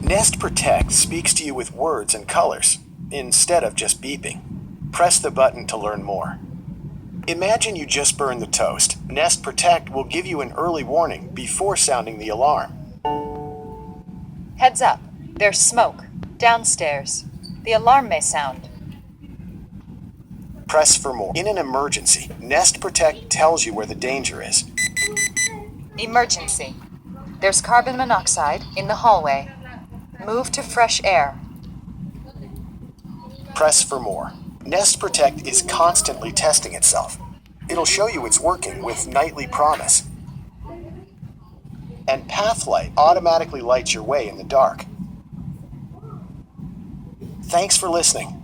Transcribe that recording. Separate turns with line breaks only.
Nest Protect speaks to you with words and colors, instead of just beeping. Press the button to learn more. Imagine you just burned the toast. Nest Protect will give you an early warning before sounding the alarm.
Heads up, there's smoke. Downstairs. The alarm may sound.
Press for more. In an emergency, Nest Protect tells you where the danger is.
Emergency. There's carbon monoxide in the hallway. Move to fresh air.
Press for more. Nest Protect is constantly testing itself. It'll show you it's working with nightly promise. And Pathlight automatically lights your way in the dark. Thanks for listening.